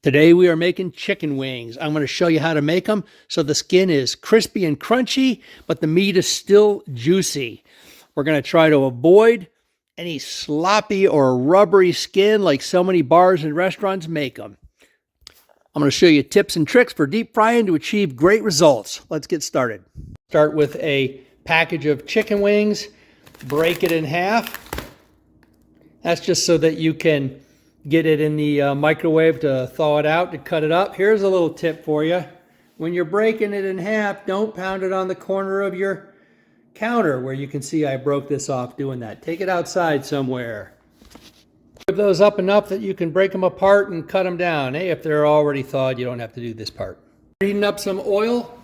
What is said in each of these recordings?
Today we are making chicken wings. I'm going to show you how to make them so the skin is crispy and crunchy, but the meat is still juicy. We're going to try to avoid any sloppy or rubbery skin like so many bars and restaurants make them. I'm going to show you tips and tricks for deep frying to achieve great results. Let's get started. Start with a package of chicken wings. Break it in half. That's just so that you can get it in the microwave to thaw it out, to cut it up. Here's a little tip for you. When you're breaking it in half, don't pound it on the corner of your counter where you can see I broke this off doing that. Take it outside somewhere. Whip those up enough that you can break them apart and cut them down. Hey, if they're already thawed, you don't have to do this part. Heating up some oil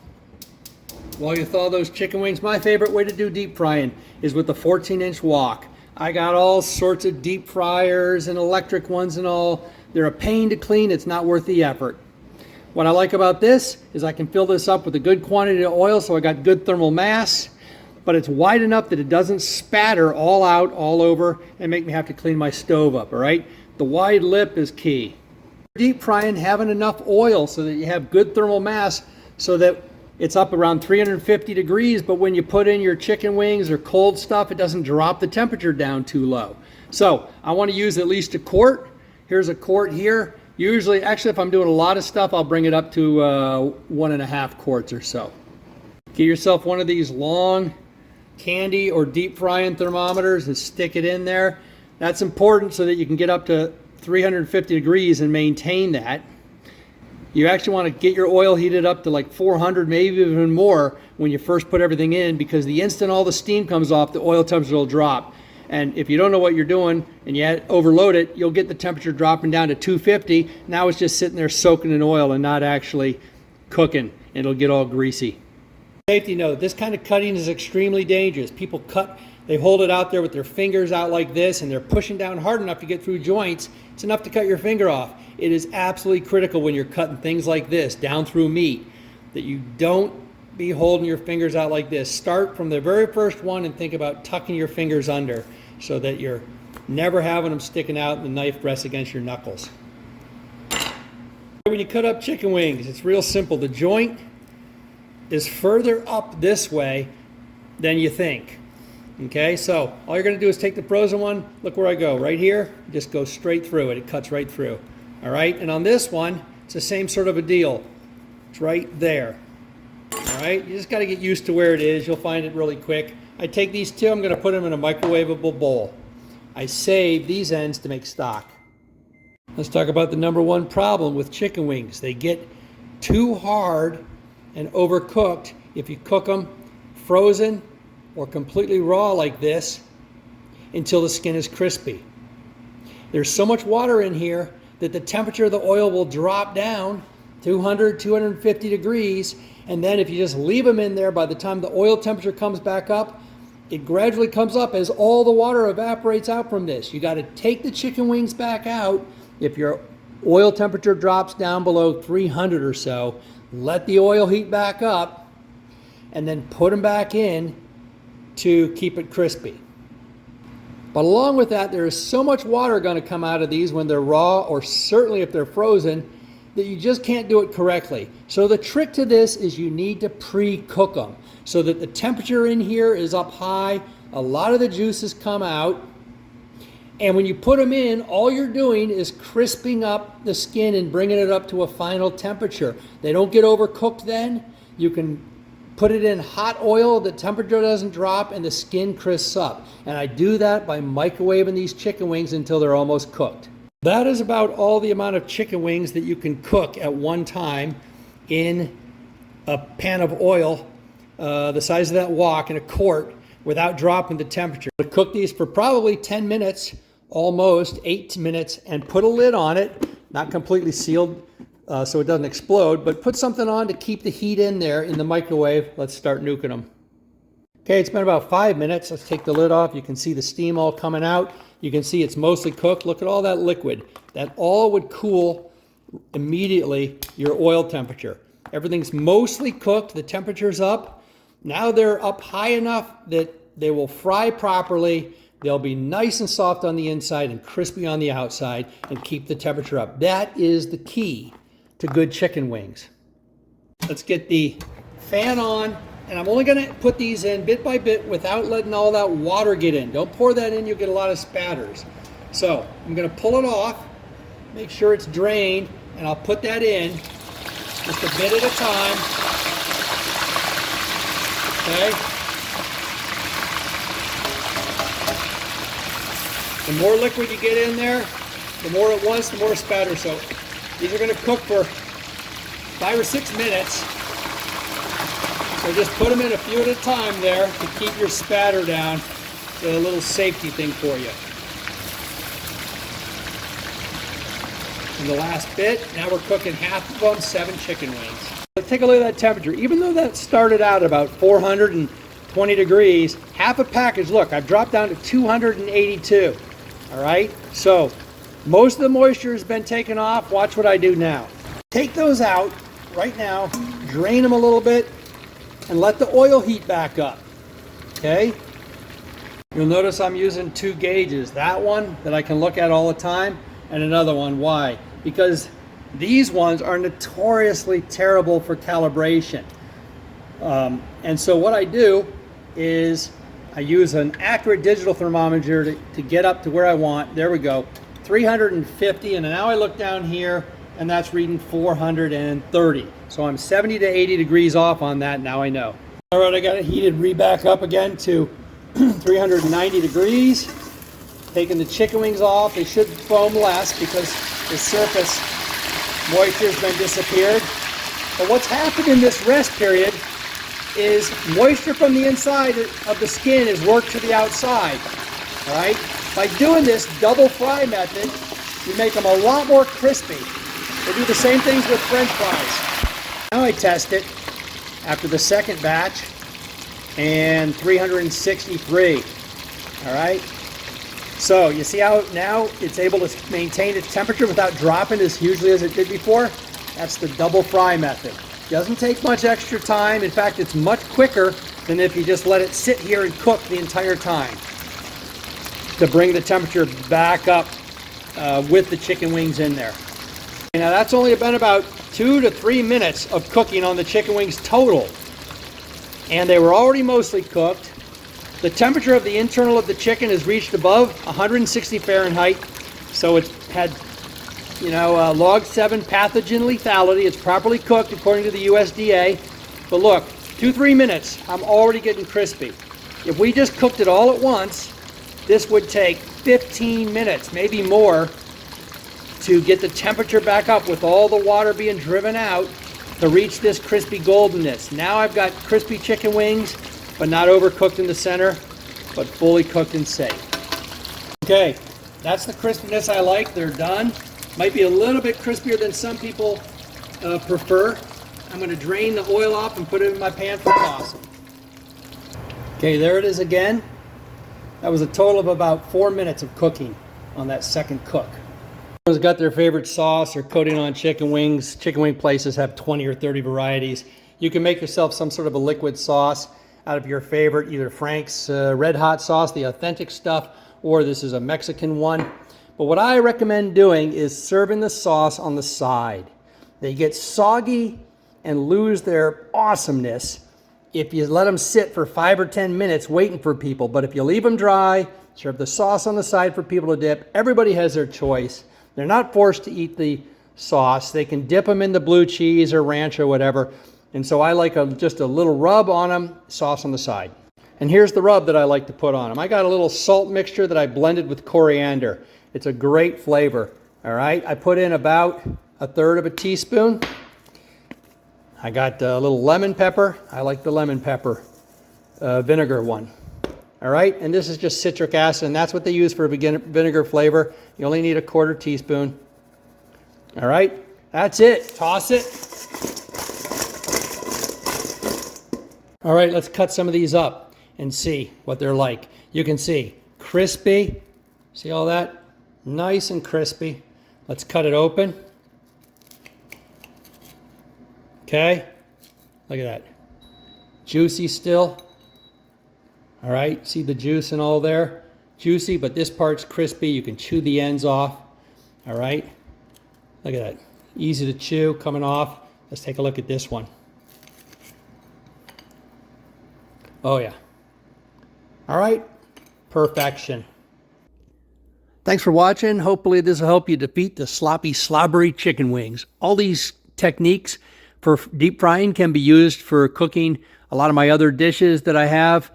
while you thaw those chicken wings. My favorite way to do deep frying is with the 14-inch wok. I got all sorts of deep fryers and electric ones and all. They're a pain to clean. It's not worth the effort. What I like about this is I can fill this up with a good quantity of oil, so I got good thermal mass, but it's wide enough that it doesn't spatter all out, all over, and make me have to clean my stove up, all right? The wide lip is key. Deep frying, having enough oil so that you have good thermal mass so that it's up around 350 degrees, but when you put in your chicken wings or cold stuff, it doesn't drop the temperature down too low. So I want to use at least a quart. Here's a quart here. Usually, actually, if I'm doing a lot of stuff, I'll bring it up to 1.5 quarts or so. Get yourself one of these long candy or deep frying thermometers and stick it in there. That's important so that you can get up to 350 degrees and maintain that. You actually want to get your oil heated up to like 400, maybe even more when you first put everything in, because the instant all the steam comes off, the oil temperature will drop. And if you don't know what you're doing and you overload it, you'll get the temperature dropping down to 250. Now it's just sitting there soaking in oil and not actually cooking. It'll get all greasy. Safety note, this kind of cutting is extremely dangerous. People cut, they hold it out there with their fingers out like this, and they're pushing down hard enough to get through joints. It's enough to cut your finger off. It is absolutely critical when you're cutting things like this down through meat that you don't be holding your fingers out like this. Start from the very first one and think about tucking your fingers under so that you're never having them sticking out and the knife rests against your knuckles. When you cut up chicken wings, it's real simple. The joint is further up this way than you think. Okay, so all you're going to do is take the frozen one. Look where I go, right here. Just go straight through it. It cuts right through. All right, and on this one, it's the same sort of a deal. It's right there. All right, you just got to get used to where it is. You'll find it really quick. I take these two, I'm going to put them in a microwavable bowl. I save these ends to make stock. Let's talk about the number one problem with chicken wings. They get too hard and overcooked if you cook them frozen or completely raw like this until the skin is crispy. There's so much water in here that the temperature of the oil will drop down 200, 250 degrees, and then if you just leave them in there, by the time the oil temperature comes back up, it gradually comes up as all the water evaporates out from this. You got to take the chicken wings back out. If your oil temperature drops down below 300 or so, let the oil heat back up, and then put them back in to keep it crispy. But along with that, there is so much water going to come out of these when they're raw, or certainly if they're frozen, that you just can't do it correctly. So the trick to this is you need to pre-cook them so that the temperature in here is up high, a lot of the juices come out, and when you put them in, all you're doing is crisping up the skin and bringing it up to a final temperature. They don't get overcooked then. You can put it in hot oil, the temperature doesn't drop, and the skin crisps up. And I do that by microwaving these chicken wings until they're almost cooked. That is about all the amount of chicken wings that you can cook at one time in a pan of oil, the size of that wok, in a quart, without dropping the temperature. I'll cook these for probably 10 minutes, almost 8 minutes, and put a lid on it, not completely sealed, so it doesn't explode, but put something on to keep the heat in there in the microwave. Let's start nuking them. Okay, it's been about 5 minutes. Let's take the lid off. You can see the steam all coming out. You can see it's mostly cooked. Look at all that liquid. That all would cool immediately your oil temperature. Everything's mostly cooked. The temperature's up. Now they're up high enough that they will fry properly. They'll be nice and soft on the inside and crispy on the outside and keep the temperature up. That is the key to good chicken wings. Let's get the fan on, and I'm only gonna put these in bit by bit without letting all that water get in. Don't pour that in, you'll get a lot of spatters. So I'm gonna pull it off, make sure it's drained, and I'll put that in just a bit at a time. Okay? The more liquid you get in there, the more at once, the more spatter. So these are going to cook for 5 or 6 minutes. So just put them in a few at a time there to keep your spatter down. It's a little safety thing for you. And the last bit, now we're cooking half of them, 7 chicken wings. Let's take a look at that temperature. Even though that started out about 420 degrees, half a package, look, I've dropped down to 282. All right, so most of the moisture has been taken off. Watch what I do now. Take those out right now, drain them a little bit, and let the oil heat back up, okay? You'll notice I'm using 2 gauges. That one that I can look at all the time, and another one. Why? Because these ones are notoriously terrible for calibration. And so what I do is I use an accurate digital thermometer to get up to where I want. There we go, 350, and now I look down here and that's reading 430. So I'm 70 to 80 degrees off on that, now I know. All right, I got it heated back up again to 390 degrees. Taking the chicken wings off, they should foam less because the surface moisture has been disappeared. But what's happened in this rest period is moisture from the inside of the skin is worked to the outside, all right? By doing this double fry method, you make them a lot more crispy. They do the same things with French fries. Now I test it after the second batch, and 363, all right? So you see how now it's able to maintain its temperature without dropping as hugely as it did before? That's the double fry method. Doesn't take much extra time. In fact, it's much quicker than if you just let it sit here and cook the entire time to bring the temperature back up with the chicken wings in there. Now that's only been about 2 to 3 minutes of cooking on the chicken wings total. And they were already mostly cooked. The temperature of the internal of the chicken has reached above 160 Fahrenheit. So it's had log 7 pathogen lethality. It's properly cooked according to the USDA. But look, 2-3 minutes, I'm already getting crispy. If we just cooked it all at once, this would take 15 minutes, maybe more, to get the temperature back up with all the water being driven out to reach this crispy goldenness. Now I've got crispy chicken wings, but not overcooked in the center, but fully cooked and safe. Okay, that's the crispiness I like. They're done. Might be a little bit crispier than some people prefer. I'm going to drain the oil off and put it in my pan for tossing. Okay, there it is again. That was a total of about 4 minutes of cooking on that second cook. Everyone's got their favorite sauce or coating on chicken wings. Chicken wing places have 20 or 30 varieties. You can make yourself some sort of a liquid sauce out of your favorite, either Frank's Red Hot sauce, the authentic stuff, or this is a Mexican one. But what I recommend doing is serving the sauce on the side. They get soggy and lose their awesomeness if you let them sit for 5 or 10 minutes waiting for people. But if you leave them dry, serve the sauce on the side for people to dip. Everybody has their choice. They're not forced to eat the sauce. They can dip them in the blue cheese or ranch or whatever. And so I like just a little rub on them, sauce on the side. And here's the rub that I like to put on them. I got a little salt mixture that I blended with coriander. It's a great flavor, all right? I put in about 1/3 of a teaspoon. I got a little lemon pepper. I like the lemon pepper vinegar one, all right? And this is just citric acid, and that's what they use for vinegar flavor. You only need 1/4 teaspoon, all right? That's it, toss it. All right, let's cut some of these up and see what they're like. You can see crispy, see all that? Nice and crispy. Let's cut it open. Okay, look at that. Juicy still. All right, see the juice and all there? juicy, but this part's crispy. You can chew the ends off. All right. Look at that. Easy to chew, coming off. Let's take a look at this one. Oh yeah. All right. Perfection. Thanks for watching. Hopefully this will help you defeat the sloppy, slobbery chicken wings. All these techniques for deep frying can be used for cooking a lot of my other dishes that I have.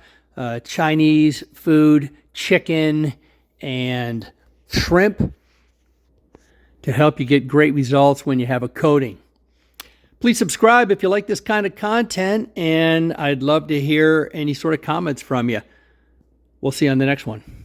Chinese food, chicken, and shrimp to help you get great results when you have a coating. Please subscribe if you like this kind of content, and I'd love to hear any sort of comments from you. We'll see you on the next one.